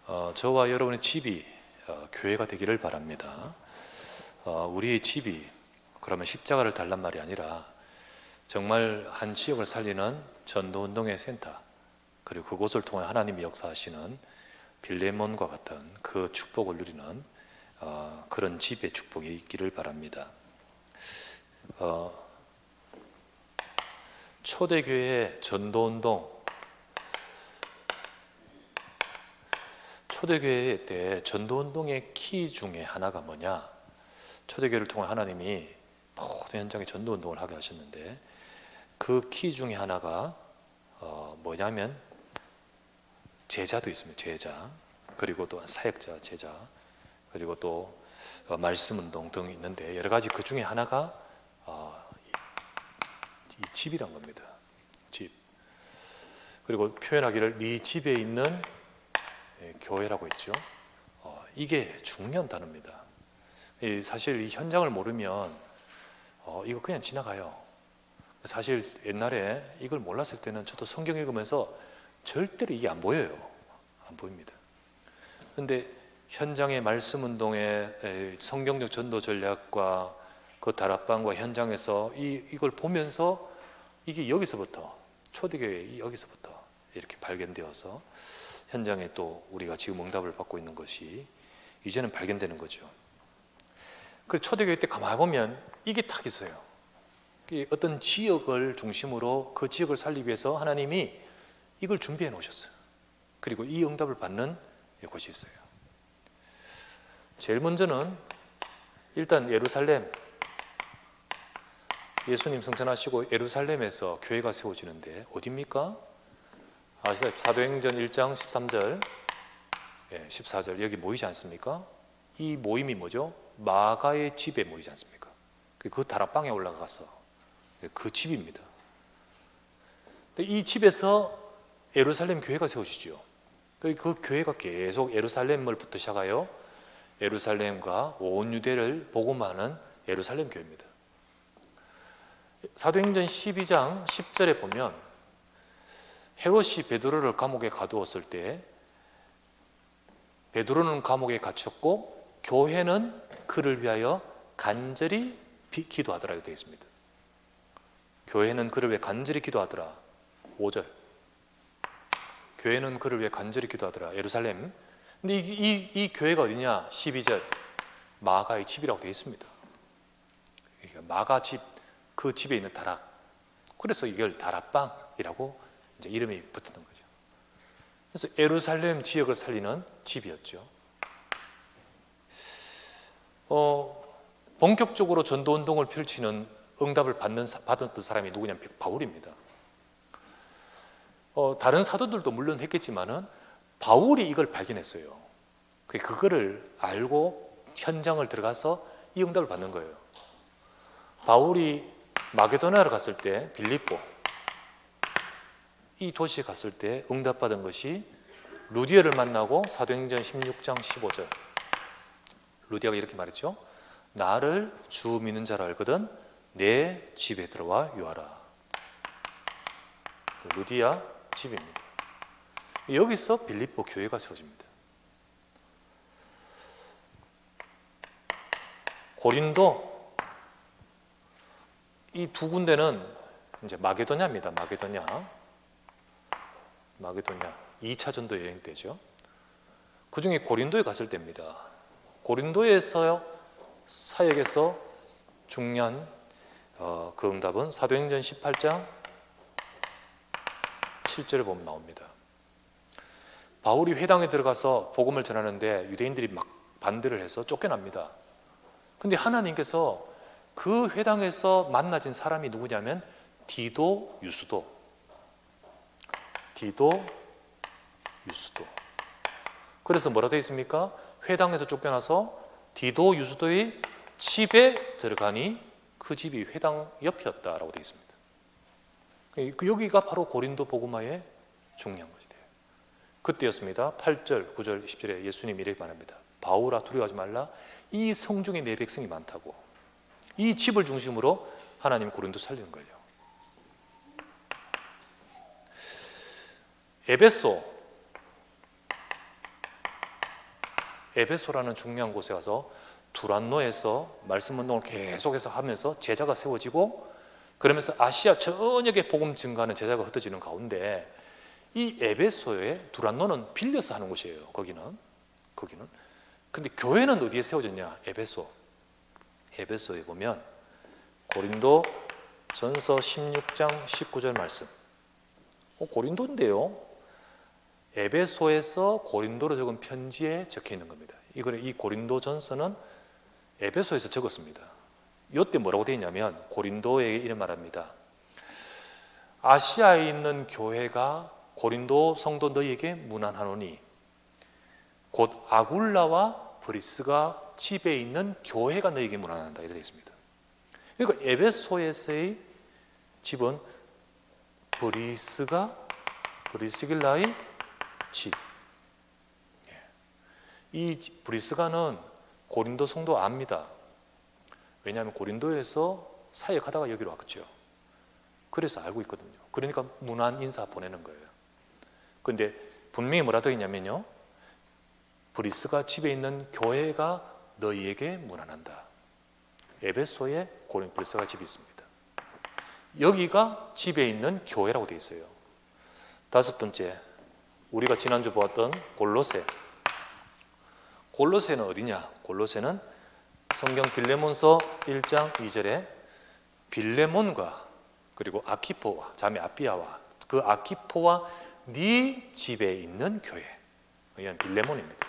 저와 여러분의 집이 교회가 되기를 바랍니다. 우리의 집이 그러면 십자가를 달란 말이 아니라 정말 한 지역을 살리는 전도운동의 센터, 그리고 그곳을 통해 하나님이 역사하시는 빌레몬과 같은 그 축복을 누리는 그런 집의 축복이 있기를 바랍니다. 초대교회의 전도운동, 초대교회 때 전도운동의 키 중에 하나가 뭐냐? 초대교회를 통해 하나님이 모든 현장에 전도운동을 하게 하셨는데 그 키 중에 하나가 뭐냐면 제자도 있습니다. 제자, 그리고 또 사역자, 제자, 그리고 또 말씀운동 등 있는데 여러 가지 그 중에 하나가 이 집이란 겁니다. 집. 그리고 표현하기를 네 집에 있는 교회라고 했죠. 이게 중요한 단어입니다. 사실 이 현장을 모르면 이거 그냥 지나가요. 사실 옛날에 이걸 몰랐을 때는 저도 성경 읽으면서 절대로 이게 안 보여요. 안 보입니다. 그런데 현장의 말씀 운동의 성경적 전도 전략과 그 다락방과 현장에서 이걸 보면서 이게 여기서부터 초대교회 여기서부터 이렇게 발견되어서 현장에 또 우리가 지금 응답을 받고 있는 것이 이제는 발견되는 거죠. 그 초대교회 때 가만히 보면 이게 딱 있어요. 어떤 지역을 중심으로 그 지역을 살리기 위해서 하나님이 이걸 준비해 놓으셨어요. 그리고 이 응답을 받는 곳이 있어요. 제일 먼저는 일단 예루살렘, 예수님 승천하시고 예루살렘에서 교회가 세워지는데 어디입니까? 아시다시피 사도행전 1장 13절 14절 여기 모이지 않습니까? 이 모임이 뭐죠? 마가의 집에 모이지 않습니까? 그 다락방에 올라가서 그 집입니다. 이 집에서 예루살렘 교회가 세워지죠. 그 교회가 계속 예루살렘을부터 시작하여 예루살렘과 온 유대를 복음하는 예루살렘 교회입니다. 사도행전 12장 10절에 보면 헤롯이 베드로를 감옥에 가두었을 때 베드로는 감옥에 갇혔고 교회는 그를 위하여 간절히 기도하더라 되어 있습니다. 교회는 그를 위해 간절히 기도하더라. 5절. 교회는 그를 위해 간절히 기도하더라. 예루살렘. 근데 이 교회가 어디냐? 12절. 마가의 집이라고 되어 있습니다. 마가 집, 그 집에 있는 다락. 그래서 이걸 다락방이라고 이제 이름이 붙었던 거죠. 그래서 예루살렘 지역을 살리는 집이었죠. 본격적으로 전도운동을 펼치는 응답을 받았던 사람이 누구냐면 바울입니다. 다른 사도들도 물론 했겠지만은 바울이 이걸 발견했어요. 그거를 알고 현장을 들어가서 이 응답을 받는 거예요. 바울이 마게도냐를 갔을 때 빌립보 이 도시에 갔을 때 응답받은 것이 루디아를 만나고 사도행전 16장 15절 루디아가 이렇게 말했죠. 나를 주 믿는 자라 알거든 내 집에 들어와 유하라. 루디아 집입니다. 여기서 빌립보 교회가 세워집니다. 고린도 이 두 군데는 이제 마게도냐입니다. 마게도냐 2차 전도 여행 때죠. 그 중에 고린도에 갔을 때입니다. 고린도에서 사역에서 중요한 그 응답은 사도행전 18장 7절에 보면 나옵니다. 바울이 회당에 들어가서 복음을 전하는데 유대인들이 막 반대를 해서 쫓겨납니다. 근데 하나님께서 그 회당에서 만나진 사람이 누구냐면 디도, 유스도. 그래서 뭐라 되어 있습니까? 회당에서 쫓겨나서 디도, 유스도의 집에 들어가니 그 집이 회당 옆이었다라고 되어 있습니다. 여기가 바로 고린도 복음화의 중요한 것이 돼요. 그때였습니다. 8절, 9절, 10절에 예수님이 이렇게 말합니다. 바울아 두려워하지 말라. 이 성중에 내 백성이 많다고. 이 집을 중심으로 하나님 고린도 살리는 거예요. 에베소 에베소라는 중요한 곳에 가서 두란노에서 말씀 운동을 계속해서 하면서 제자가 세워지고, 그러면서 아시아 전역에 복음 증가하는 제자가 흩어지는 가운데 이 에베소에 두란노는 빌려서 하는 곳이에요. 거기는. 근데 교회는 어디에 세워졌냐? 에베소에 보면 고린도 전서 16장 19절 말씀. 고린도인데요. 에베소에서 고린도로 적은 편지에 적혀 있는 겁니다. 이 고린도 전서는 에베소에서 적었습니다. 이때 뭐라고 되어 있냐면 고린도에게 이런 말합니다. 아시아에 있는 교회가 고린도 성도 너희에게 문안하노니 곧 아굴라와 브리스가 집에 있는 교회가 너희에게 문안한다, 이렇게 되어 있습니다. 그러니까 에베소에서의 집은 브리스길라의 집. 이 브리스가는 고린도 성도 압니다. 왜냐하면 고린도에서 사역하다가 여기로 왔겠죠. 그래서 알고 있거든요. 그러니까 문안 인사 보내는 거예요. 그런데 분명히 뭐라 되어 있냐면요, 브리스가 집에 있는 교회가 너희에게 문안한다. 에베소에 브리스가 집이 있습니다. 여기가 집에 있는 교회라고 되어 있어요. 다섯 번째, 우리가 지난주 보았던 골로새는 어디냐? 골로새는 성경 빌레몬서 1장 2절에 빌레몬과 그리고 아키포와 자매 아피아와 그 아키포와 네 집에 있는 교회, 이건 빌레몬입니다.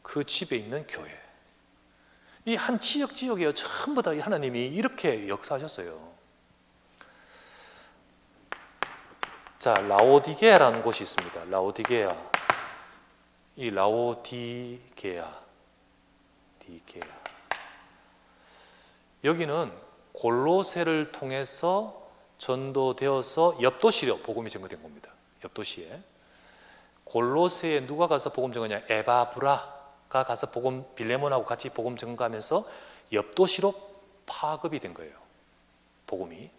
그 집에 있는 교회. 이 한 지역에 전부 다 하나님이 이렇게 역사하셨어요. 자, 라오디게아라는 곳이 있습니다. 라오디게아. 여기는 골로새를 통해서 전도되어서 옆도시로 복음이 전거된 겁니다. 옆도시에. 골로새에 누가 가서 복음 전거냐? 에바브라가 가서 빌레몬하고 같이 복음 전거하면서 옆도시로 파급이 된 거예요. 복음이.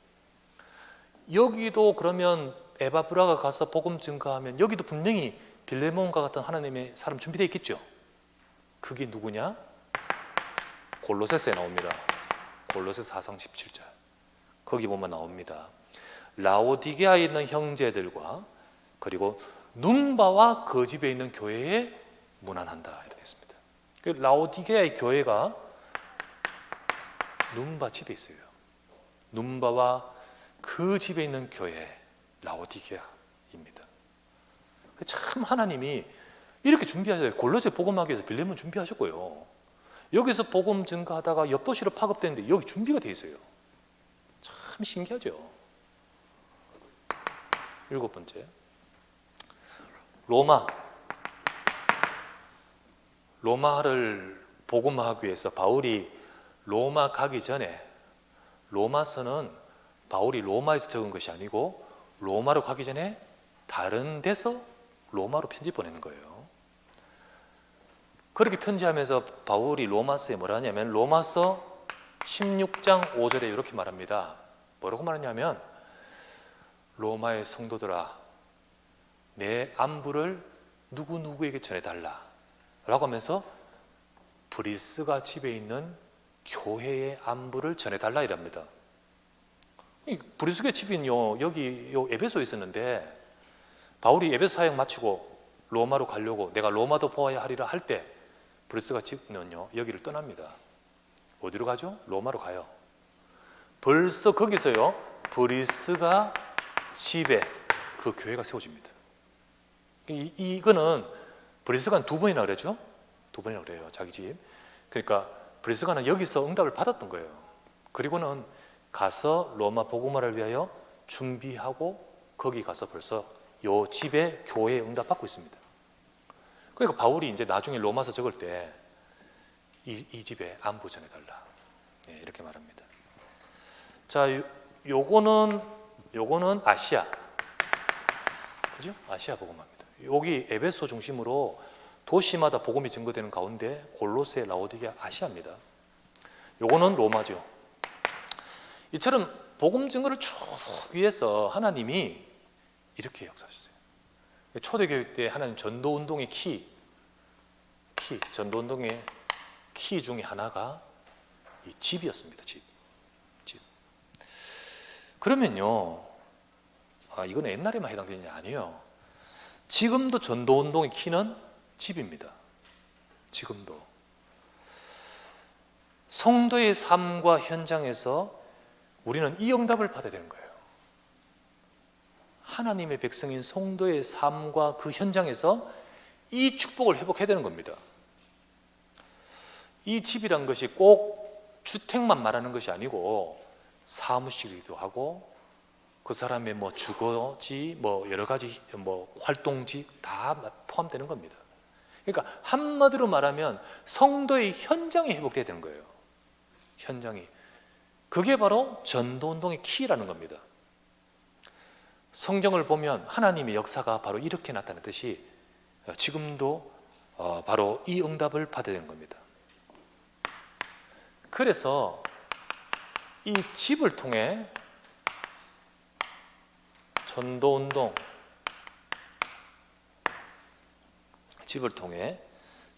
여기도 그러면 에바브라가 가서 복음 증거하면 여기도 분명히 빌레몬과 같은 하나님의 사람 준비되어 있겠죠. 그게 누구냐? 골로새서에 나옵니다. 골로새 4장 17절. 거기 보면 나옵니다. 라오디게아에 있는 형제들과 그리고 눈바와 그 집에 있는 교회에 문안한다, 이렇게 되어 있습니다. 라오디게아의 교회가 눈바 집에 있어요. 눈바와 그 집에 있는 교회 라오디게아입니다. 참 하나님이 이렇게 준비하셔요. 골로새 복음하기 위해서 빌레몬 준비하셨고요. 여기서 복음 증거하다가 옆도시로 파급되는데 여기 준비가 되어 있어요. 참 신기하죠. 일곱 번째, 로마를 복음하기 위해서 바울이 로마 가기 전에, 로마서는 바울이 로마에서 적은 것이 아니고 로마로 가기 전에 다른 데서 로마로 편지 보내는 거예요. 그렇게 편지하면서 바울이 로마서에 뭐라 하냐면 로마서 16장 5절에 이렇게 말합니다. 뭐라고 말하냐면 로마의 성도들아, 내 안부를 누구누구에게 전해달라 라고 하면서 브리스가 집에 있는 교회의 안부를 전해달라 이랍니다. 브리스가 집은요, 여기 에베소에 있었는데 바울이 에베소 사역 마치고 로마로 가려고 내가 로마도 보아야 하리라 할 때 브리스가 집은요 여기를 떠납니다. 어디로 가죠? 로마로 가요. 벌써 거기서요 브리스가 집에 그 교회가 세워집니다. 이거는 브리스가는 두 번이나 그랬죠? 두 번이나 그래요, 자기 집. 그러니까 브리스가는 여기서 응답을 받았던 거예요. 그리고는 가서 로마 복음화를 위하여 준비하고 거기 가서 벌써 요 집에 교회에 응답받고 있습니다. 그러니까 바울이 이제 나중에 로마서 적을 때 이 집에 안부 전해달라, 네, 이렇게 말합니다. 자, 요거는 아시아, 그죠? 아시아 복음화입니다. 여기 에베소 중심으로 도시마다 복음이 증거되는 가운데 골로새, 라오디게아, 아시아입니다. 요거는 로마죠. 이처럼 복음 증거를 쭉 위해서 하나님이 이렇게 역사하셨어요. 초대교회 때 하나님 전도운동의 전도운동의 키 중에 하나가 이 집이었습니다. 집. 그러면요, 이건 옛날에만 해당되느냐? 아니에요. 지금도 전도운동의 키는 집입니다. 지금도 성도의 삶과 현장에서 우리는 이 응답을 받아야 되는 거예요. 하나님의 백성인 성도의 삶과 그 현장에서 이 축복을 회복해야 되는 겁니다. 이 집이란 것이 꼭 주택만 말하는 것이 아니고 사무실이기도 하고 그 사람의 뭐 주거지, 뭐 여러 가지 뭐 활동지 다 포함되는 겁니다. 그러니까 한마디로 말하면 성도의 현장이 회복돼야 되는 거예요. 현장이. 그게 바로 전도운동의 키라는 겁니다. 성경을 보면 하나님의 역사가 바로 이렇게 나타났듯이 지금도 바로 이 응답을 받아야 되는 겁니다. 그래서 이 집을 통해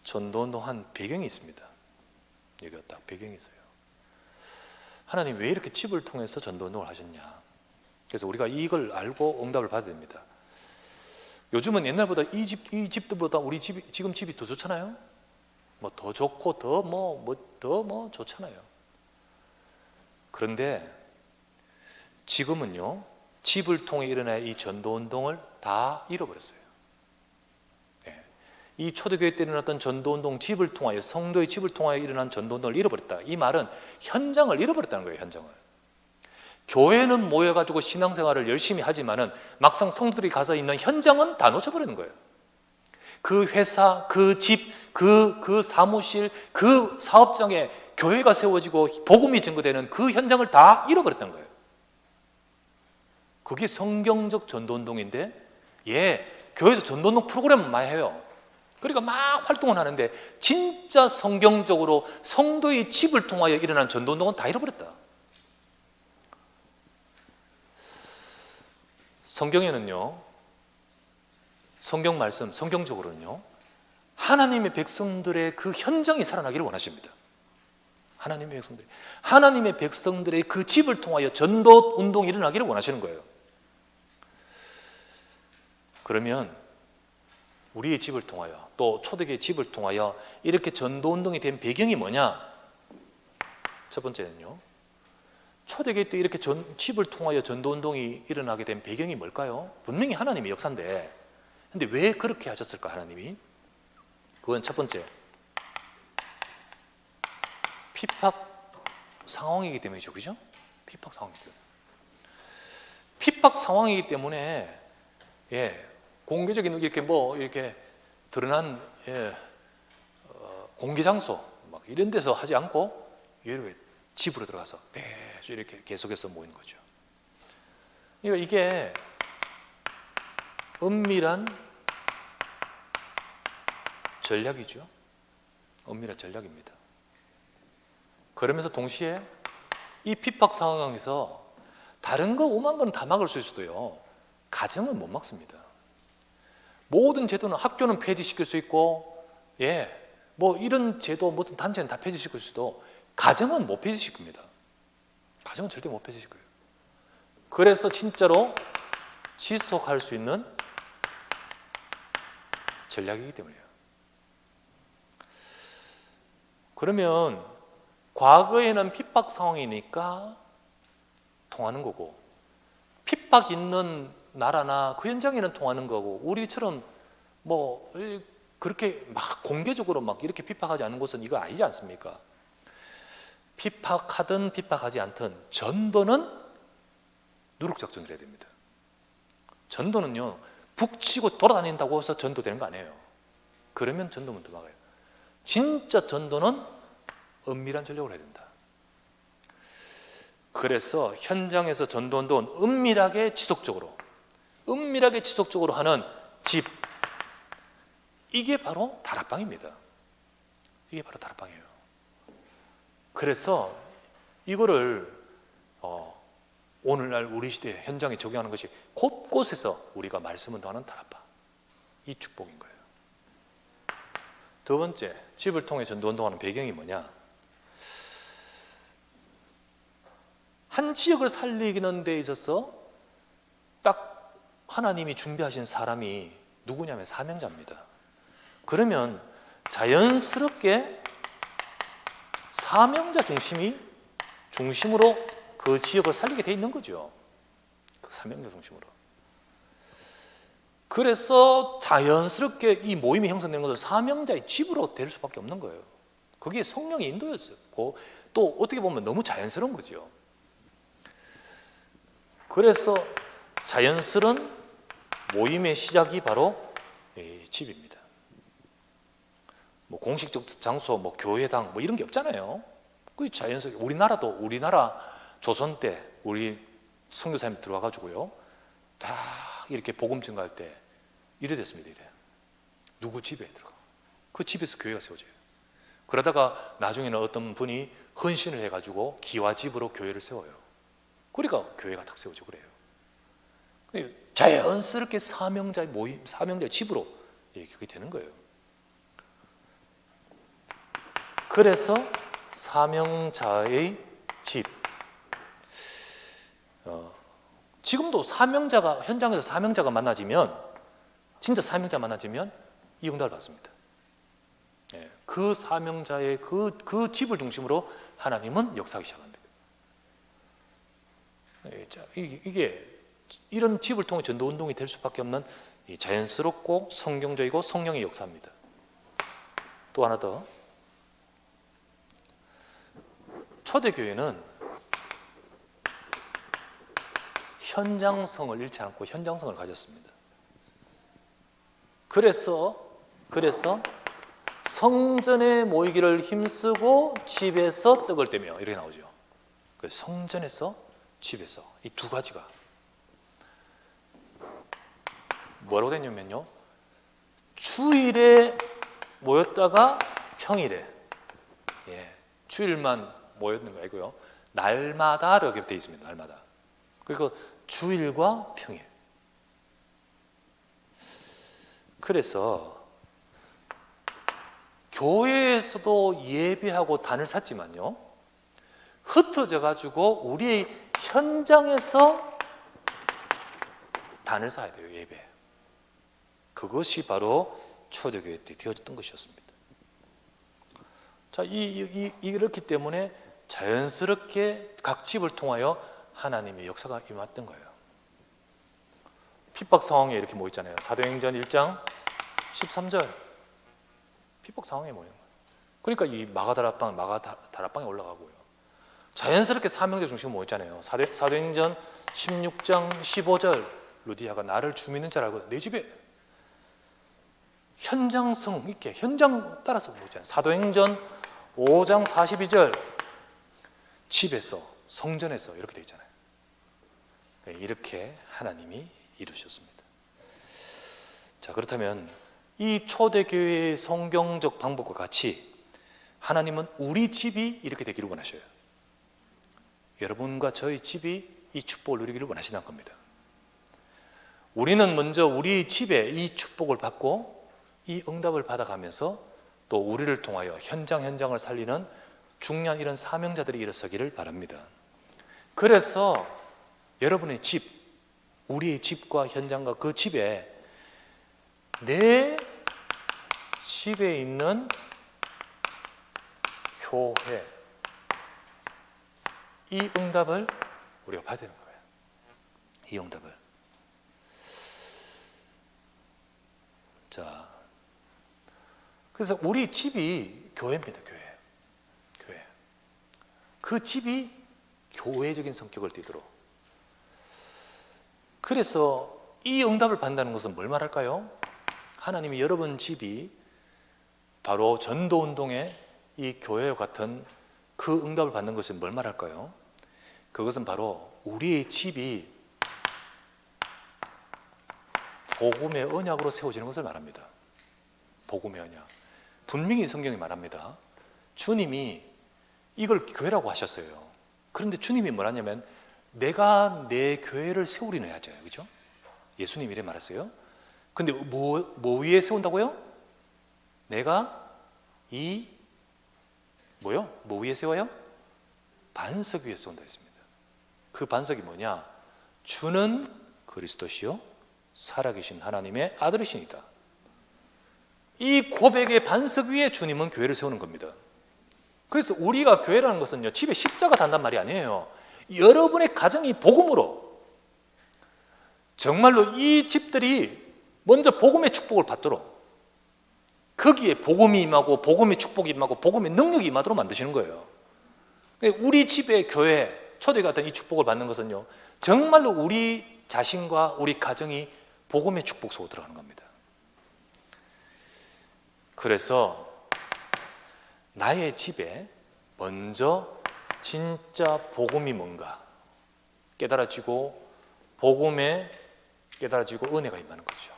전도운동한 배경이 있습니다. 여기가 딱 배경이 있어요. 하나님 왜 이렇게 집을 통해서 전도운동을 하셨냐? 그래서 우리가 이걸 알고 응답을 받아야 됩니다. 요즘은 옛날보다 이 집들보다 우리 집이 지금 집이 더 좋잖아요. 뭐 더 좋고 더 좋잖아요. 그런데 지금은요, 집을 통해 일어난 이 전도운동을 다 잃어버렸어요. 이 초대교회 때 일어났던 전도운동, 집을 통하여, 성도의 집을 통하여 일어난 전도운동을 잃어버렸다. 이 말은 현장을 잃어버렸다는 거예요. 현장을. 교회는 모여가지고 신앙생활을 열심히 하지만은 막상 성도들이 가서 있는 현장은 다 놓쳐버리는 거예요. 그 회사, 그 집, 그 사무실, 그 사업장에 교회가 세워지고 복음이 증거되는 그 현장을 다 잃어버렸다는 거예요. 그게 성경적 전도운동인데, 교회에서 전도운동 프로그램을 많이 해요. 그러니까 막 활동을 하는데 진짜 성경적으로 성도의 집을 통하여 일어난 전도운동은 다 잃어버렸다. 성경에는요, 성경 말씀, 성경적으로는요, 하나님의 백성들의 그 현장이 살아나기를 원하십니다. 하나님의 백성들의 그 집을 통하여 전도 운동이 일어나기를 원하시는 거예요. 그러면 우리의 집을 통하여, 또 초대교회의 집을 통하여 이렇게 전도 운동이 된 배경이 뭐냐? 첫 번째는요, 초대교회 때 이렇게 집을 통하여 전도 운동이 일어나게 된 배경이 뭘까요? 분명히 하나님의 역사인데, 근데 왜 그렇게 하셨을까, 하나님이? 그건 첫 번째, 핍박 상황이기 때문이죠. 그죠? 핍박 상황이기 때문에 공개적인 이렇게 드러난 공개 장소 막 이런 데서 하지 않고 이렇게 집으로 들어가서 매주 이렇게 계속해서 모이는 거죠. 그러니까 이게 은밀한 전략이죠. 은밀한 전략입니다. 그러면서 동시에 이 핍박 상황에서 다른 거 오만 거는 다 막을 수 있어도요, 가정은 못 막습니다. 모든 제도는, 학교는 폐지시킬 수 있고, 뭐 이런 제도, 무슨 단체는 다 폐지시킬 수도 가정은 못 폐지시킬 겁니다. 가정은 절대 못 폐지시킬 거예요. 그래서 진짜로 지속할 수 있는 전략이기 때문이에요. 그러면 과거에는 핍박 상황이니까 통하는 거고, 핍박 있는 나라나 그 현장에는 통하는 거고, 우리처럼 뭐 그렇게 막 공개적으로 막 이렇게 핍박하지 않는 곳은 이거 아니지 않습니까? 핍박하든 핍박하지 않든 전도는 누룩작전을 해야 됩니다. 전도는요, 북치고 돌아다닌다고 해서 전도되는 거 아니에요. 그러면 전도는 더 막아요. 진짜 전도는 은밀한 전략을 해야 된다. 그래서 현장에서 전도운동은 은밀하게 지속적으로 하는 집, 이게 바로 다락방입니다. 이게 바로 다락방이에요. 그래서 이거를 오늘날 우리 시대 현장에 적용하는 것이 곳곳에서 우리가 말씀 운동하는 다락방, 이 축복인 거예요. 두 번째, 집을 통해 전도운동하는 배경이 뭐냐? 한 지역을 살리는 데 있어서 딱 하나님이 준비하신 사람이 누구냐면 사명자입니다. 그러면 자연스럽게 사명자 중심으로 그 지역을 살리게 돼 있는 거죠. 그 사명자 중심으로. 그래서 자연스럽게 이 모임이 형성되는 것은 사명자의 집으로 될 수밖에 없는 거예요. 그게 성령의 인도였었고 또 어떻게 보면 너무 자연스러운 거죠. 그래서 자연스러운 모임의 시작이 바로 집입니다. 뭐 공식적 장소, 뭐 교회당, 뭐 이런 게 없잖아요. 그 자연스럽게 우리나라 조선 때 우리 선교사님 들어와가지고요, 다 이렇게 복음 전가할 때 이래 됐습니다. 이래 누구 집에 들어가 그 집에서 교회가 세워져요. 그러다가 나중에는 어떤 분이 헌신을 해가지고 기와집으로 교회를 세워요. 그러니까 교회가 탁 세워지고 그래요. 자연스럽게 사명자의 모임, 사명자의 집으로 그게 되는 거예요. 그래서 사명자의 집. 지금도 현장에서 사명자가 만나지면, 진짜 사명자 만나지면 이 응답을 받습니다. 그 사명자의 그 집을 중심으로 하나님은 역사하기 시작합니다. 이게 이런 집을 통해 전도운동이 될 수밖에 없는 자연스럽고 성경적이고 성령의 역사입니다. 또 하나 더, 초대교회는 현장성을 잃지 않고 현장성을 가졌습니다. 그래서 성전에 모이기를 힘쓰고 집에서 떡을 떼며 이렇게 나오죠. 그래서 성전에서 집에서 이 두 가지가 뭐라고 되냐면요, 주일에 모였다가 평일에, 주일만 모였는 거 아니고요, 날마다 이렇게 되어 있습니다. 날마다. 그리고 주일과 평일. 그래서 교회에서도 예배하고 단을 샀지만요, 흩어져 가지고 우리의 현장에서 단을 사야 돼요. 예배. 그것이 바로 초대교회 때 되어졌던 것이었습니다. 자, 이렇기 때문에 자연스럽게 각 집을 통하여 하나님의 역사가 임했던 거예요. 핍박 상황에 이렇게 모였잖아요. 사도행전 1장 13절 핍박 상황에 모인 거예요. 그러니까 이 마가다락방에 올라가고요. 자연스럽게 사명자 중심으로 모였잖아요. 사도행전 16장 15절 루디아가 나를 주 믿는 자라 알고 내 집에 현장성 있게 현장 따라서 모였잖아요. 사도행전 5장 42절 집에서 성전에서 이렇게 되어 있잖아요. 이렇게 하나님이 이루셨습니다. 자, 그렇다면 이 초대교회의 성경적 방법과 같이 하나님은 우리 집이 이렇게 되기를 원하셔요. 여러분과 저희 집이 이 축복을 누리기를 원하시는 겁니다. 우리는 먼저 우리 집에 이 축복을 받고 이 응답을 받아가면서 또 우리를 통하여 현장을 살리는 중요한 이런 사명자들이 일어서기를 바랍니다. 그래서 여러분의 집, 우리의 집과 현장과 그 집에, 내 집에 있는 교회, 이 응답을 우리가 받아야 되는 거예요. 이 응답을. 자, 그래서 우리 집이 교회입니다. 교회. 그 집이 교회적인 성격을 띠도록. 그래서 이 응답을 받는다는 것은 뭘 말할까요? 하나님이 여러분 집이 바로 전도운동의 이 교회와 같은 그 응답을 받는 것은 뭘 말할까요? 그것은 바로 우리의 집이 복음의 언약으로 세워지는 것을 말합니다. 복음의 언약. 분명히 성경이 말합니다. 주님이 이걸 교회라고 하셨어요. 그런데 주님이 뭐라냐면 내가 내 교회를 세우리는 하잖아요. 그죠? 예수님이 이래 말했어요. 근데 뭐 위에 세운다고요? 내가 뭐 위에 세워요? 반석 위에 세운다 했습니다. 그 반석이 뭐냐? 주는 그리스도시요 살아계신 하나님의 아들이시니이다. 이 고백의 반석 위에 주님은 교회를 세우는 겁니다. 그래서 우리가 교회라는 것은요, 집에 십자가 단단 말이 아니에요. 여러분의 가정이 복음으로 정말로 이 집들이 먼저 복음의 축복을 받도록, 거기에 복음이 임하고 복음의 축복이 임하고 복음의 능력이 임하도록 만드시는 거예요. 우리 집의 교회, 초대 같은 이 축복을 받는 것은요, 정말로 우리 자신과 우리 가정이 복음의 축복 속으로 들어가는 겁니다. 그래서 나의 집에 먼저 진짜 복음이 뭔가 깨달아지고 복음에 깨달아지고 은혜가 임하는 거죠.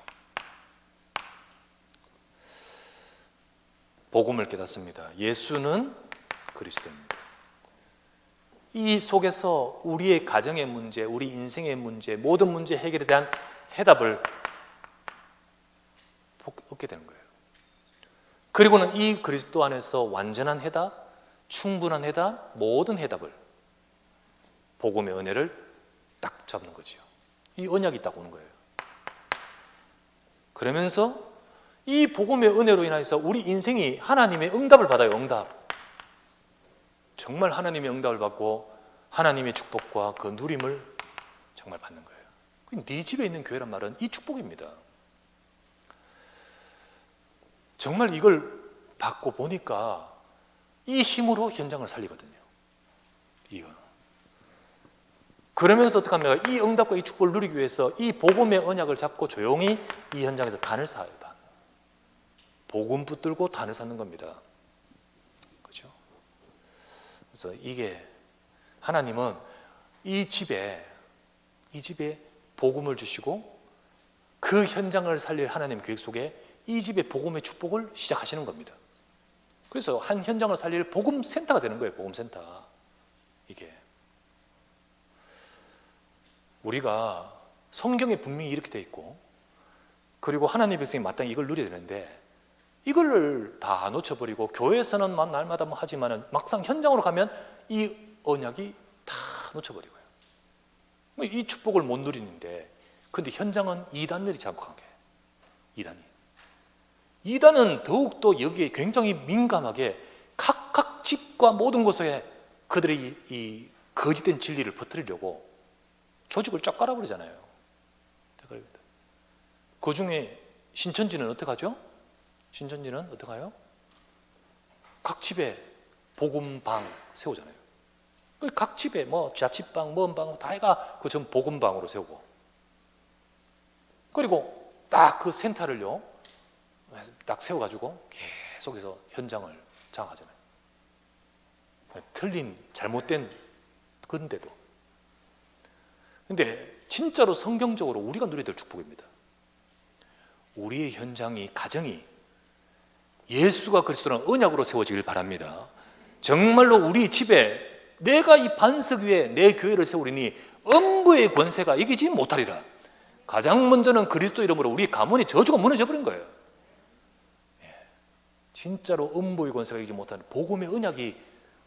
복음을 깨닫습니다. 예수는 그리스도입니다. 이 속에서 우리의 가정의 문제, 우리 인생의 문제, 모든 문제 해결에 대한 해답을 얻게 되는 거예요. 그리고는 이 그리스도 안에서 완전한 해답, 충분한 해답, 모든 해답을, 복음의 은혜를 딱 잡는 거죠. 이 언약이 딱 오는 거예요. 그러면서 이 복음의 은혜로 인해서 우리 인생이 하나님의 응답을 받아요. 응답. 정말 하나님의 응답을 받고 하나님의 축복과 그 누림을 정말 받는 거예요. 네 집에 있는 교회란 말은 이 축복입니다. 정말 이걸 받고 보니까 이 힘으로 현장을 살리거든요. 이거. 그러면서 어떻게 합니까? 이 응답과 이 축복을 누리기 위해서 이 복음의 언약을 잡고 조용히 이 현장에서 단을 쌓아요. 복음 붙들고 단을 쌓는 겁니다. 그렇죠? 그래서 이게 하나님은 이 집에 복음을 주시고 그 현장을 살릴 하나님의 계획 속에 이 집에 복음의 축복을 시작하시는 겁니다. 그래서 한 현장을 살릴 복음 센터가 되는 거예요. 복음 센터. 이게 우리가 성경에 분명히 이렇게 돼 있고, 그리고 하나님의 백성이 마땅히 이걸 누려야 되는데 이걸 다 놓쳐버리고 교회에서는 날마다 하지만은 막상 현장으로 가면 이 언약이 다 놓쳐버리고요. 이 축복을 못 누리는데, 근데 현장은 이단들이 장악한 게, 이단은 더욱더 여기에 굉장히 민감하게 각각 집과 모든 곳에 그들의 이 거짓된 진리를 퍼뜨리려고 조직을 쫙 깔아버리잖아요. 그 중에 신천지는 어떻게 하죠? 신천지는 어떻게 해요? 각 집에 복음방 세우잖아요. 각 집에 뭐 자취방, 뭔 방 다 해가 그 전 복음방으로 세우고, 그리고 딱 그 센터를요 딱 세워가지고 계속해서 현장을 장악하잖아요. 틀린 잘못된 건데도. 근데 진짜로 성경적으로 우리가 누려야 될 축복입니다. 우리의 현장이, 가정이 예수가 그리스도라는 언약으로 세워지길 바랍니다. 정말로 우리 집에 내가 이 반석 위에 내 교회를 세우리니 음부의 권세가 이기지 못하리라. 가장 먼저는 그리스도 이름으로 우리 가문의 저주가 무너져 버린 거예요. 진짜로 음부의 권세가 이기지 못하는 복음의 언약이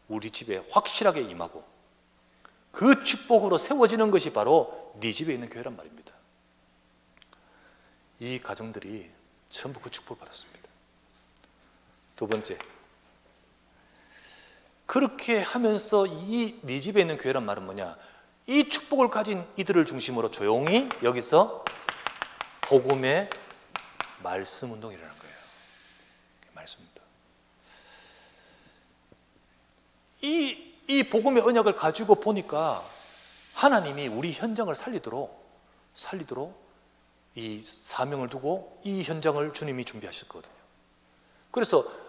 우리 집에 확실하게 임하고 그 축복으로 세워지는 것이 바로 네 집에 있는 교회란 말입니다. 이 가정들이 전부 그 축복을 받았습니다. 두 번째, 그렇게 하면서 이 네 집에 있는 교회란 말은 뭐냐? 이 축복을 가진 이들을 중심으로 조용히 여기서 복음의 말씀 운동이라는 거예요. 말씀입니다. 이 복음의 언약을 가지고 보니까 하나님이 우리 현장을 살리도록 이 사명을 두고 이 현장을 주님이 준비하셨거든요. 그래서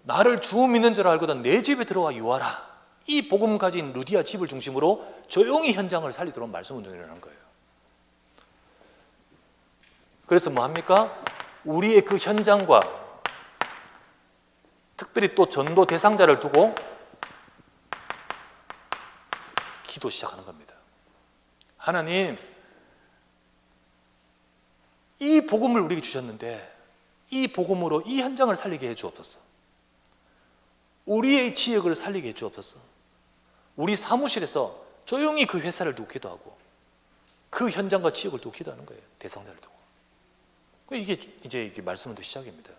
나를 주 믿는 자라 알거든 내 집에 들어와 유하라. 이 복음 가진 루디아 집을 중심으로 조용히 현장을 살리도록 말씀 운동을 하는 거예요. 그래서 뭐 합니까? 우리의 그 현장과 특별히 또 전도 대상자를 두고 기도 시작하는 겁니다. 하나님, 이 복음을 우리에게 주셨는데 이 복음으로 이 현장을 살리게 해 주옵소서. 우리의 지역을 살리게 해 주옵소서. 우리 사무실에서 조용히 그 회사를 두고 기도하고 그 현장과 지역을 두고 기도하는 거예요. 대상자를 두고. 이게 이제 말씀은 또 시작입니다.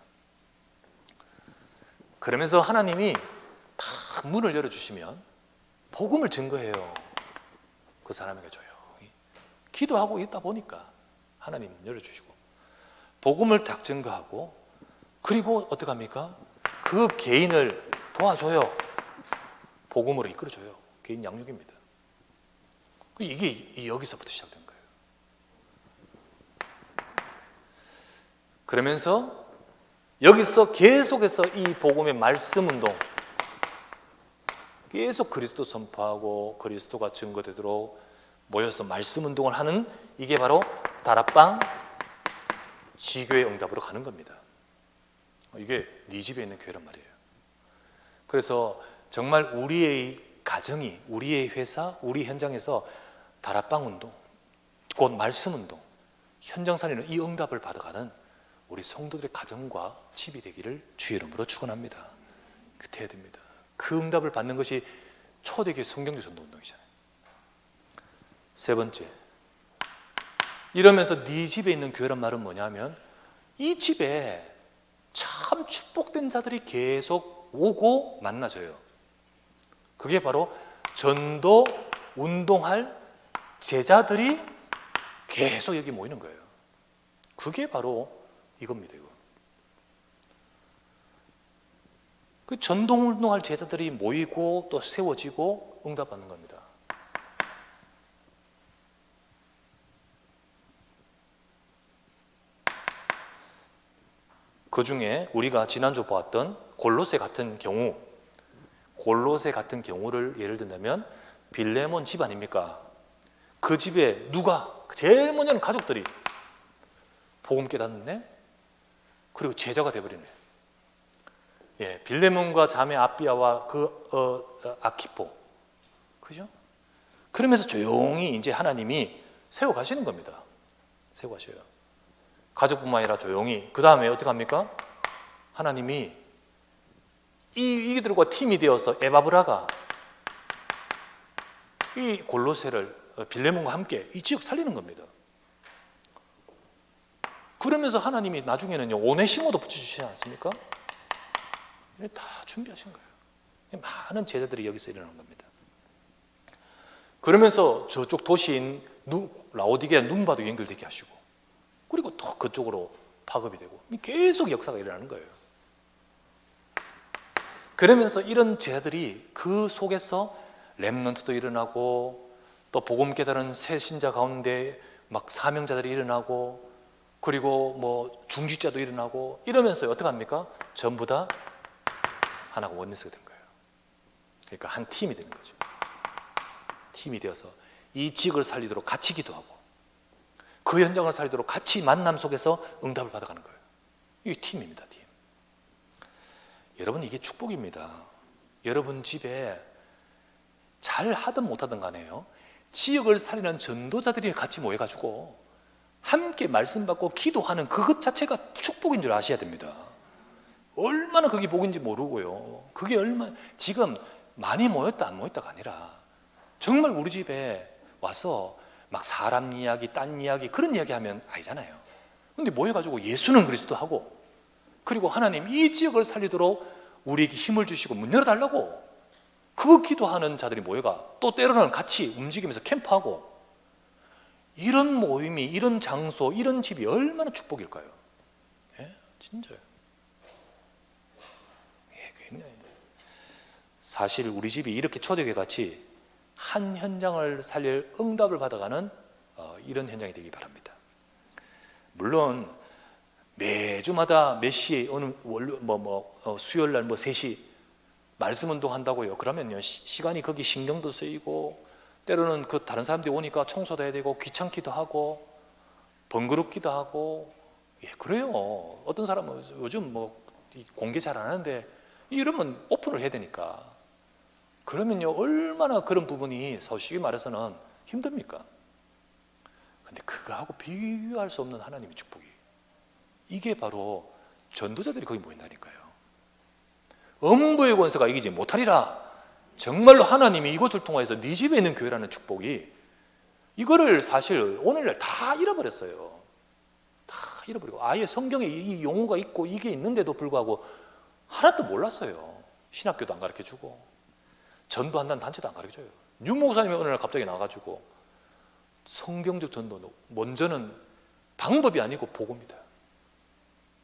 그러면서 하나님이 다 문을 열어주시면 복음을 증거해요. 그 사람에게 조용히 기도하고 있다 보니까 하나님 문 열어주시고 복음을 딱 증거하고 그리고 어떻게 합니까? 그 개인을 도와줘요. 복음으로 이끌어줘요. 개인 양육입니다. 이게 여기서부터 시작된 거예요. 그러면서 여기서 계속해서 이 복음의 말씀 운동, 계속 그리스도 선포하고 그리스도가 증거되도록 모여서 말씀 운동을 하는 이게 바로 다락방 지교의 응답으로 가는 겁니다. 이게 네 집에 있는 교회란 말이에요. 그래서 정말 우리의 가정이, 우리의 회사, 우리 현장에서 다락방 운동, 곧 말씀 운동, 현장 살리는 이 응답을 받아가는 우리 성도들의 가정과 집이 되기를 주의 이름으로 축원합니다. 그렇게 해야 됩니다. 그 응답을 받는 것이 초대교회 성경적 전도 운동이잖아요. 세 번째, 이러면서 네 집에 있는 교회란 말은 뭐냐면 이 집에 참 축복된 자들이 계속 오고 만나져요. 그게 바로 전도 운동할 제자들이 계속 여기 모이는 거예요. 그게 바로 이겁니다. 이거. 그 전도 운동할 제자들이 모이고 또 세워지고 응답받는 겁니다. 그 중에 우리가 지난주 보았던 골로새 같은 경우를 예를 든다면 빌레몬 집 아닙니까? 그 집에 누가 제일 먼저는 가족들이 복음 깨닫네? 그리고 제자가 되어버리네. 예, 빌레몬과 자매 아비아와 아키포, 그죠? 그러면서 조용히 이제 하나님이 세워가시는 겁니다. 세워가셔요. 가족뿐만 아니라 조용히. 그 다음에 어떻게 합니까? 하나님이 이들과 팀이 되어서 에바브라가 이 골로새를 빌레몬과 함께 이 지역 살리는 겁니다. 그러면서 하나님이 나중에는요 오네시모도 붙여주시지 않습니까? 다 준비하신 거예요. 많은 제자들이 여기서 일어난 겁니다. 그러면서 저쪽 도시인 라오디게아 눈바도 연결되게 하시고 그리고 또 그쪽으로 파급이 되고 계속 역사가 일어나는 거예요. 그러면서 이런 제자들이 그 속에서 렘넌트도 일어나고 또 복음 깨달은 새 신자 가운데 막 사명자들이 일어나고 그리고 뭐 중직자도 일어나고 이러면서 어떻게 합니까? 전부 다 하나가 원내스가 된 거예요. 그러니까 한 팀이 되는 거죠. 팀이 되어서 이 지역을 살리도록 같이 기도하고 그 현장을 살리도록 같이 만남 속에서 응답을 받아가는 거예요. 이게 팀입니다. 팀. 여러분 이게 축복입니다. 여러분 집에 잘 하든 못하든 간에요 지역을 살리는 전도자들이 같이 모여가지고 함께 말씀 받고 기도하는 그것 자체가 축복인 줄 아셔야 됩니다. 얼마나 그게 복인지 모르고요. 그게 지금 많이 모였다 안 모였다가 아니라 정말 우리 집에 와서 막 사람 이야기, 딴 이야기 그런 이야기 하면 아니잖아요. 근데 모여가지고 예수는 그리스도 하고 그리고 하나님 이 지역을 살리도록 우리에게 힘을 주시고 문 열어달라고 그거 기도하는 자들이 모여가 또 때로는 같이 움직이면서 캠프하고 이런 모임이 이런 장소 이런 집이 얼마나 축복일까요? 예? 진짜요. 예, 굉장히 사실 우리 집이 이렇게 초대교회 같이 한 현장을 살릴 응답을 받아가는 이런 현장이 되기 바랍니다. 물론 매주마다 몇 시에 어느 수요일 날 3시 말씀 운동 한다고요. 그러면요 시간이 거기 신경도 쓰이고 때로는 그 다른 사람들이 오니까 청소도 해야 되고 귀찮기도 하고 번거롭기도 하고 예 그래요. 어떤 사람은 요즘 공개 잘 안 하는데 이러면 오픈을 해야 되니까 그러면요 얼마나 그런 부분이 솔직히 말해서는 힘듭니까? 근데 그거하고 비교할 수 없는 하나님의 축복이 이게 바로 전도자들이 거기 모인다니까요. 음부의 권세가 이기지 못하리라. 정말로 하나님이 이곳을 통해서 네 집에 있는 교회라는 축복이, 이거를 사실 오늘날 다 잃어버렸어요. 다 잃어버리고 아예 성경에 이 용어가 있고 이게 있는데도 불구하고 하나도 몰랐어요. 신학교도 안 가르쳐주고 전도한다는 단체도 안 가르쳐줘요. 유 목사님이 어느 날 갑자기 나와가지고 성경적 전도, 먼저는 방법이 아니고 복음이다.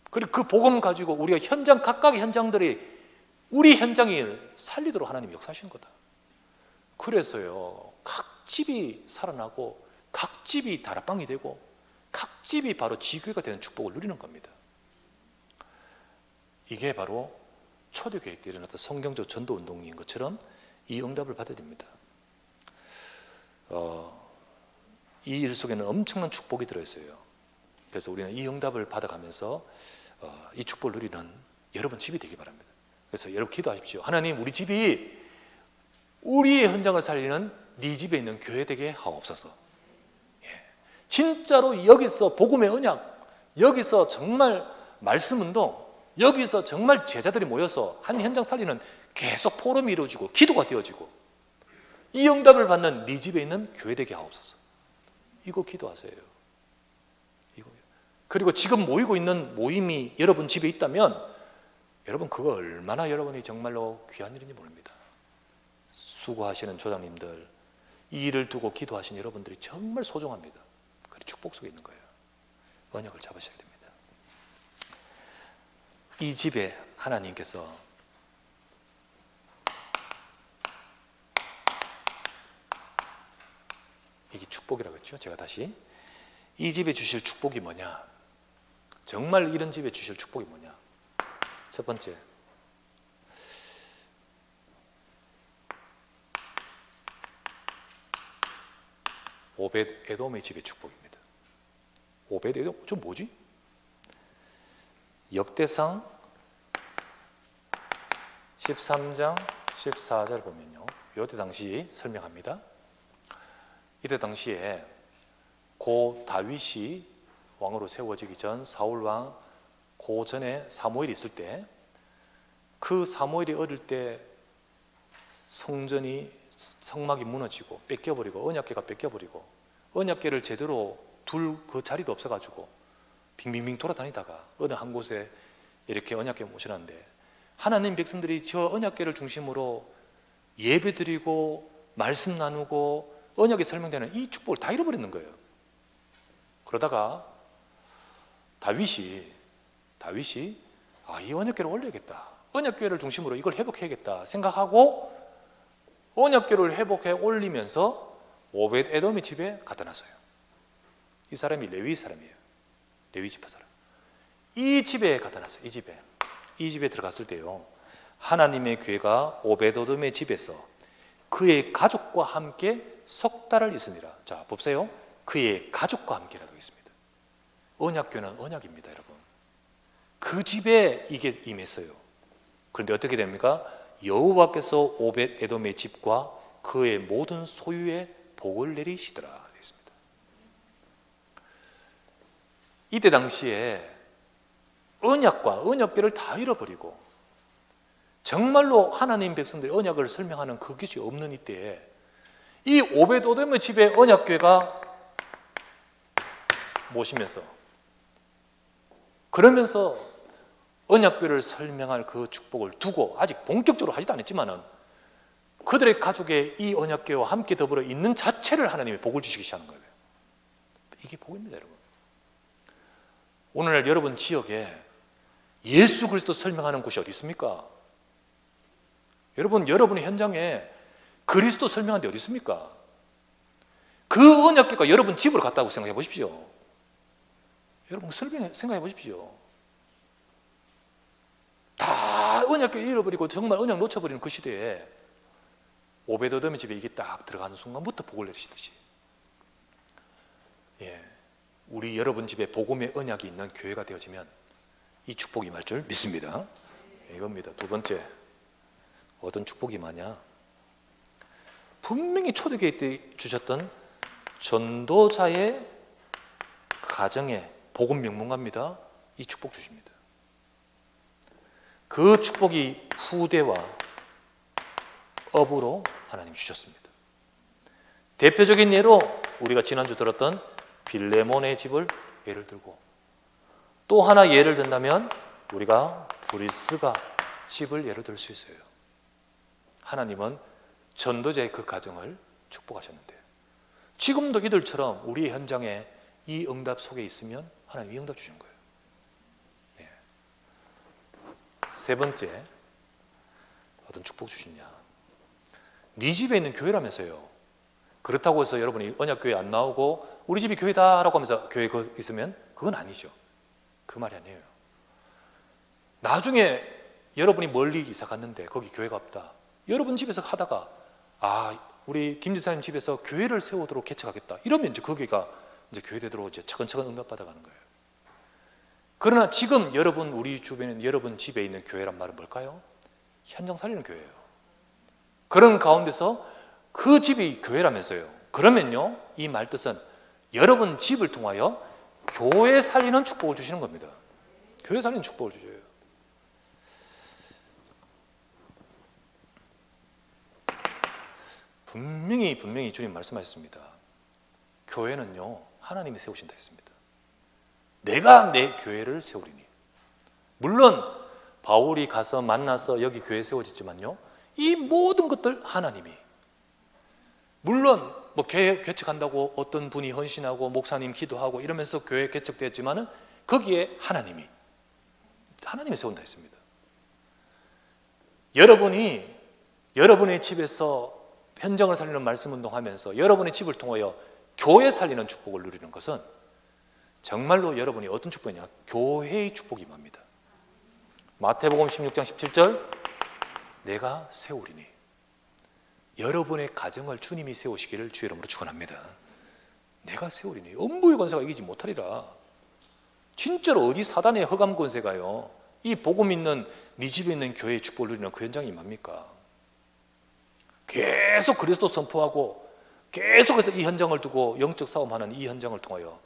그리고 그 복음 가지고 우리가 현장, 각각의 현장들이 우리 현장이 살리도록 하나님이 역사하신 거다. 그래서요, 각 집이 살아나고 각 집이 다락방이 되고 각 집이 바로 지교회가 되는 축복을 누리는 겁니다. 이게 바로 초대교회 때 일어났던 성경적 전도 운동인 것처럼 이 응답을 받아야 됩니다. 이 일 속에는 엄청난 축복이 들어있어요. 그래서 우리는 이 응답을 받아가면서 이 축복을 누리는 여러분 집이 되기 바랍니다. 그래서 여러분 기도하십시오. 하나님, 우리 집이 우리의 현장을 살리는 네 집에 있는 교회 되게 하옵소서. 진짜로 여기서 복음의 언약, 여기서 정말 말씀 운동, 여기서 정말 제자들이 모여서 한 현장 살리는 계속 포럼이 이루어지고 기도가 되어지고 이 응답을 받는 네 집에 있는 교회 되게 하옵소서. 이거 기도하세요. 이거. 그리고 지금 모이고 있는 모임이 여러분 집에 있다면 여러분 그거 얼마나 여러분이 정말로 귀한 일인지 모릅니다. 수고하시는 조장님들, 이 일을 두고 기도하신 여러분들이 정말 소중합니다. 그리고 축복 속에 있는 거예요. 언약을 잡으셔야 됩니다. 이 집에 하나님께서 이게 축복이라고 했죠. 제가 다시 이 집에 주실 축복이 뭐냐, 정말 이런 집에 주실 축복이 뭐냐. 첫 번째, 오벳 에돔의 집의 축복입니다. 오벳 에돔, 저 뭐지? 역대상 13장 14절 보면요, 이때 당시 설명합니다. 이때 당시에 고 다윗이 왕으로 세워지기 전 사울 왕, 그 전에 사무엘이 있을 때, 그 사무엘이 어릴 때 성전이, 성막이 무너지고 뺏겨버리고 언약궤가 뺏겨버리고 언약궤를 제대로 둘 그 자리도 없어가지고 빙빙빙 돌아다니다가 어느 한 곳에 이렇게 언약궤 모셔놨는데 하나님 백성들이 저 언약궤를 중심으로 예배드리고 말씀 나누고 언약에 설명되는 이 축복을 다 잃어버리는 거예요. 그러다가 다윗이 이 언약궤를 올려야겠다, 언약궤를 중심으로 이걸 회복해야겠다 생각하고 언약궤를 회복해 올리면서 오벳 에돔의 집에 갖다 놨어요. 이 사람이 레위 사람이에요. 레위 지파 사람. 이 집에 갖다 놨어요. 이 집에 들어갔을 때요, 하나님의 궤가 오벳 에돔의 집에서 그의 가족과 함께 석 달을 있으니라. 자, 보세요. 그의 가족과 함께라고 있습니다. 언약궤는 언약입니다, 여러분. 그 집에 이게 임했어요. 그런데 어떻게 됩니까? 여호와께서 오벳 에돔의 집과 그의 모든 소유에 복을 내리시더라 되어 있습니다. 이때 당시에 언약과 언약궤를 다 잃어버리고 정말로 하나님 백성들의 언약을 설명하는 그것이 없는 이때에 이 오벳 에돔의 집에 언약궤가 모시면서, 그러면서 언약궤를 설명할 그 축복을 두고 아직 본격적으로 하지도 않았지만은 그들의 가족의 이 언약궤와 함께 더불어 있는 자체를 하나님이 복을 주시기 시작하는 거예요. 이게 복입니다, 여러분. 오늘날 여러분 지역에 예수 그리스도 설명하는 곳이 어디 있습니까? 여러분의 현장에 그리스도 설명하는 데 어디 있습니까? 그 언약궤가 여러분 집으로 갔다고 생각해 보십시오. 여러분 생각해 보십시오. 다 언약궤 잃어버리고 정말 언약 놓쳐버리는 그 시대에 오벳 에돔의 집에 이게 딱 들어가는 순간부터 복을 내리시듯이, 우리 여러분 집에 복음의 언약이 있는 교회가 되어지면 이 축복이 임할 줄 믿습니다. 이겁니다. 두 번째, 어떤 축복이 많냐? 분명히 초대교회 때 주셨던 전도자의 가정에 복음 명문가입니다. 이 축복 주십니다. 그 축복이 후대와 업으로 하나님 주셨습니다. 대표적인 예로 우리가 지난주 들었던 빌레몬의 집을 예를 들고, 또 하나 예를 든다면 우리가 브리스가 집을 예를 들 수 있어요. 하나님은 전도자의 그 가정을 축복하셨는데, 지금도 이들처럼 우리의 현장에 이 응답 속에 있으면 하나님이 응답 주신 거예요. 네. 세 번째, 어떤 축복 주시냐? 네 집에 있는 교회라면서요. 그렇다고 해서 여러분이 언약교회 안 나오고 우리 집이 교회다라고 하면서 교회에 있으면 그건 아니죠. 그 말이 아니에요. 나중에 여러분이 멀리 이사 갔는데 거기 교회가 없다. 여러분 집에서 하다가 우리 김 지사님 집에서 교회를 세우도록 개척하겠다. 이러면 이제 거기가 이제 교회 되도록 이제 차근차근 응답받아가는 거예요. 그러나 지금 여러분 우리 주변에 여러분 집에 있는 교회란 말은 뭘까요? 현장 살리는 교회예요. 그런 가운데서 그 집이 교회라면서요. 그러면요, 이 말 뜻은 여러분 집을 통하여 교회 살리는 축복을 주시는 겁니다. 교회 살리는 축복을 주셔요. 분명히 주님 말씀하셨습니다. 교회는요, 하나님이 세우신다 했습니다. 내가 내 교회를 세우리니. 물론 바울이 가서 만나서 여기 교회 세워졌지만요, 이 모든 것들 하나님이. 물론 뭐 교회 개척한다고 어떤 분이 헌신하고 목사님 기도하고 이러면서 교회 개척되었지만은 거기에 하나님이 세운다 했습니다. 여러분이 여러분의 집에서 현장을 살리는 말씀 운동하면서 여러분의 집을 통하여 교회 살리는 축복을 누리는 것은 정말로 여러분이 어떤 축복이냐? 교회의 축복이 임합니다. 마태복음 16장 17절, 내가 세우리니. 여러분의 가정을 주님이 세우시기를 주의 이름으로 축원합니다. 내가 세우리니. 음부의 권세가 이기지 못하리라. 진짜로 어디 사단의 흑암 권세가요, 이 복음 있는 네 집에 있는 교회의 축복을 누리는 그 현장이 임합니까? 계속 그리스도 선포하고 계속해서 이 현장을 두고 영적 싸움하는 이 현장을 통하여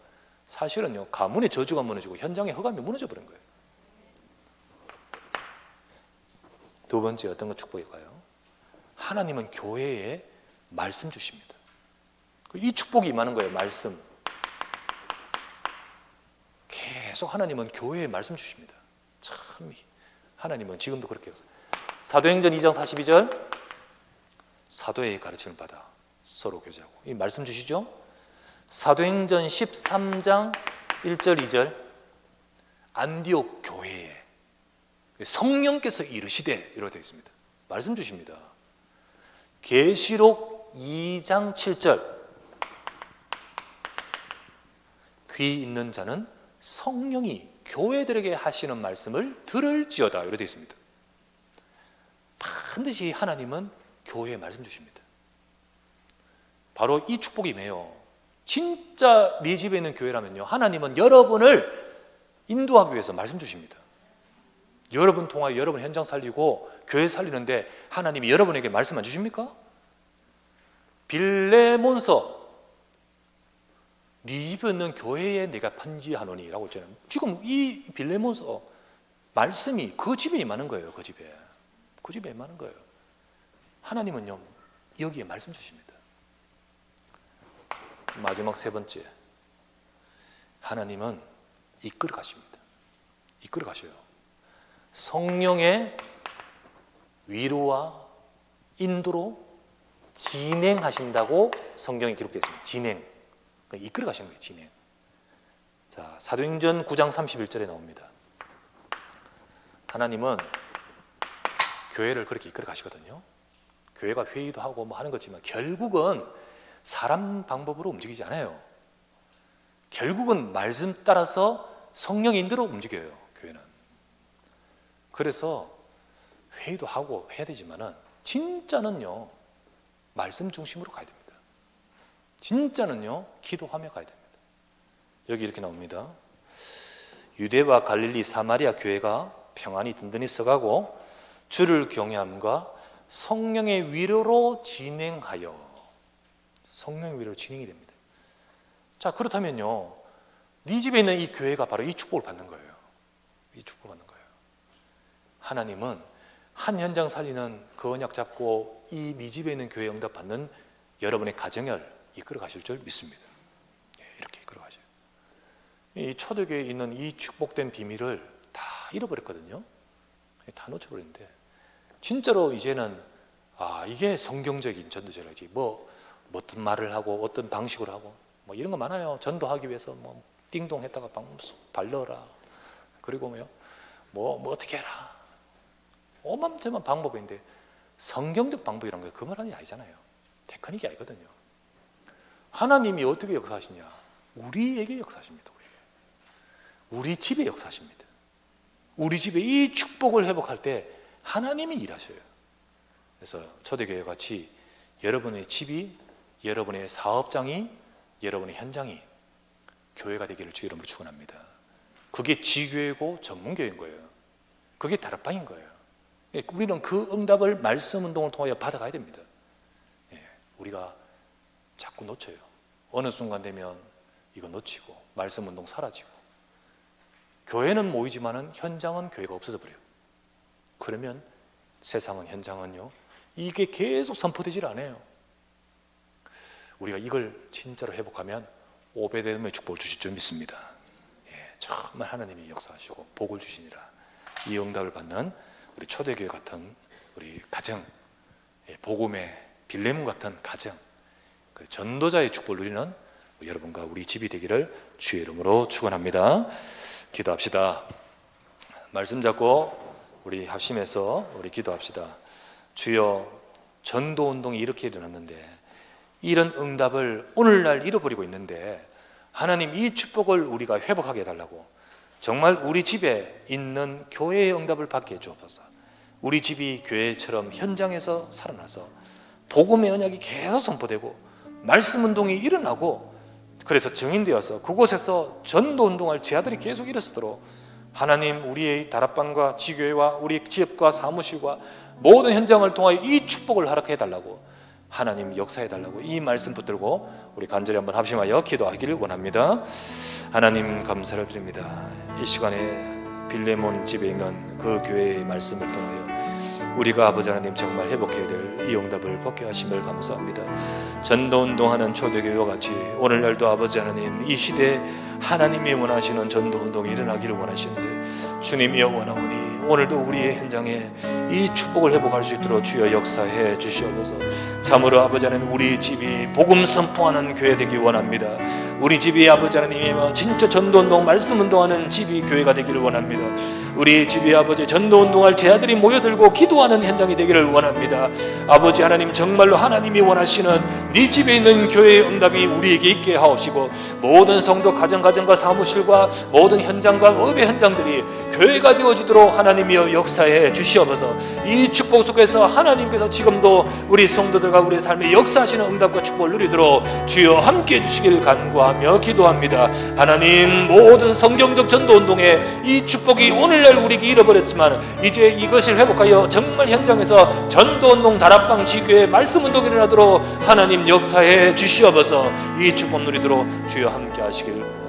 사실은요, 가문의 저주가 무너지고 현장의 흑암이 무너져 버린 거예요. 두 번째 어떤 것 축복일까요? 하나님은 교회에 말씀 주십니다. 이 축복이 임하는 거예요. 말씀. 계속 하나님은 교회에 말씀 주십니다. 참 하나님은 지금도 그렇게 해요. 사도행전 2장 42절, 사도의 가르침을 받아 서로 교제하고. 이 말씀 주시죠. 사도행전 13장 1절 2절, 안디옥 교회에 성령께서 이르시되, 이렇게 되어 있습니다. 말씀 주십니다. 계시록 2장 7절, 귀 있는 자는 성령이 교회들에게 하시는 말씀을 들을지어다, 이렇게 되어 있습니다. 반드시 하나님은 교회에 말씀 주십니다. 바로 이 축복이 임해요. 진짜 네 집에 있는 교회라면요, 하나님은 여러분을 인도하기 위해서 말씀 주십니다. 여러분 통하여 여러분 현장 살리고 교회 살리는데 하나님이 여러분에게 말씀 안 주십니까? 빌레몬서, 네 집에 있는 교회에 내가 편지하노니 라고 했잖아요. 지금 이 빌레몬서 말씀이 그 집에 임하는 거예요. 그 집에 임하는 거예요. 하나님은요, 여기에 말씀 주십니다. 마지막 세 번째, 하나님은 이끌어 가십니다. 이끌어 가셔요. 성령의 위로와 인도로 진행하신다고 성경에 기록되어 있습니다. 진행. 그러니까 이끌어 가시는 거예요. 진행. 자, 사도행전 9장 31절에 나옵니다. 하나님은 교회를 그렇게 이끌어 가시거든요. 교회가 회의도 하고 뭐 하는 거지만 결국은 사람 방법으로 움직이지 않아요. 결국은 말씀 따라서 성령 인도로 움직여요. 교회는. 그래서 회의도 하고 해야 되지만은 진짜는요, 말씀 중심으로 가야 됩니다. 진짜는요, 기도하며 가야 됩니다. 여기 이렇게 나옵니다. 유대와 갈릴리 사마리아 교회가 평안히 든든히 서가고 주를 경외함과 성령의 위로로 진행하여. 성령의 위로로 진행이 됩니다. 자, 그렇다면요, 네 집에 있는 이 교회가 바로 이 축복을 받는 거예요. 하나님은 한 현장 살리는 그 언약 잡고 이 네 집에 있는 교회 응답 받는 여러분의 가정을 이끌어 가실 줄 믿습니다. 이렇게 이끌어 가셔요. 이 초대교회에 있는 이 축복된 비밀을 다 잃어버렸거든요. 다 놓쳐버렸는데 진짜로 이제는 이게 성경적인 전도자라지 어떤 말을 하고 어떤 방식으로 하고 이런 거 많아요. 전도하기 위해서 띵동 했다가 발러라, 그리고 뭐 어떻게 해라, 오만저만 방법인데 성경적 방법이란 거 그 말이 아니잖아요. 테크닉이 아니거든요. 하나님이 어떻게 역사하시냐? 우리에게 역사하십니다. 우리 집에 역사하십니다. 우리 집에 이 축복을 회복할 때 하나님이 일하셔요. 그래서 초대교회 같이 여러분의 집이, 여러분의 사업장이, 여러분의 현장이 교회가 되기를 주 이름으로 축원합니다. 그게 지교회고 전문교회인 거예요. 그게 다락방인 거예요. 우리는 그 응답을 말씀 운동을 통하여 받아가야 됩니다. 우리가 자꾸 놓쳐요. 어느 순간 되면 이거 놓치고 말씀 운동 사라지고, 교회는 모이지만은 현장은 교회가 없어져 버려요. 그러면 세상은, 현장은요, 이게 계속 선포되질 않아요. 우리가 이걸 진짜로 회복하면 오베데돔의 축복을 주실 줄 믿습니다. 정말 하나님이 역사하시고 복을 주시니라. 이 응답을 받는 우리 초대교회 같은 우리 가정, 복음의 빌레몬 같은 가정, 그 전도자의 축복을 누리는 여러분과 우리 집이 되기를 주의 이름으로 축원합니다. 기도합시다. 말씀 잡고 우리 합심해서 우리 기도합시다. 주여, 전도운동이 이렇게 일어났는데 이런 응답을 오늘날 잃어버리고 있는데 하나님, 이 축복을 우리가 회복하게 해달라고, 정말 우리 집에 있는 교회의 응답을 받게 해주옵소서. 우리 집이 교회처럼 현장에서 살아나서 복음의 언약이 계속 선포되고 말씀 운동이 일어나고, 그래서 증인되어서 그곳에서 전도 운동할 제자들이 계속 일어서도록 하나님, 우리의 다락방과 지교회와 우리 지역과 사무실과 모든 현장을 통하여 이 축복을 허락해 달라고, 하나님 역사해 달라고 이 말씀 붙들고 우리 간절히 한번 합심하여 기도하기를 원합니다. 하나님, 감사를 드립니다. 이 시간에 빌레몬 집에 있는 그 교회의 말씀을 통하여 우리가 아버지 하나님 정말 회복해야 될 이 응답을 받게 하심을 감사합니다. 전도운동하는 초대교회와 같이 오늘날도 아버지 하나님, 이 시대에 하나님이 원하시는 전도운동이 일어나기를 원하시는데 주님이여 원하오니 오늘도 우리의 현장에 이 축복을 회복할 수 있도록 주여 역사해 주시옵소서. 참으로 아버지 하나님, 우리 집이 복음 선포하는 교회 되기 원합니다. 우리 집이 아버지 하나님 진짜 전도운동, 말씀운동하는 집이 교회가 되기를 원합니다. 우리 집이 아버지 전도운동할 제자들이 모여들고 기도하는 현장이 되기를 원합니다. 아버지 하나님, 정말로 하나님이 원하시는 네 집에 있는 교회의 응답이 우리에게 있게 하옵시고, 모든 성도 가정과 사무실과 모든 현장과 업의 현장들이 교회가 되어지도록 하나님이여 역사해 주시옵소서. 이 축복 속에서 하나님께서 지금도 우리 성도들과 우리 삶에 역사하시는 응답과 축복을 누리도록 주여 함께해 주시길 간구하며 기도합니다. 하나님, 모든 성경적 전도운동에 이 축복이 오늘날 우리에게 잃어버렸지만 이제 이것을 회복하여 정말 현장에서 전도운동, 다락방, 지교회, 말씀운동이 일어나도록 하나님 역사해 주시옵소서. 이 축복 누리도록 주여 함께 하시길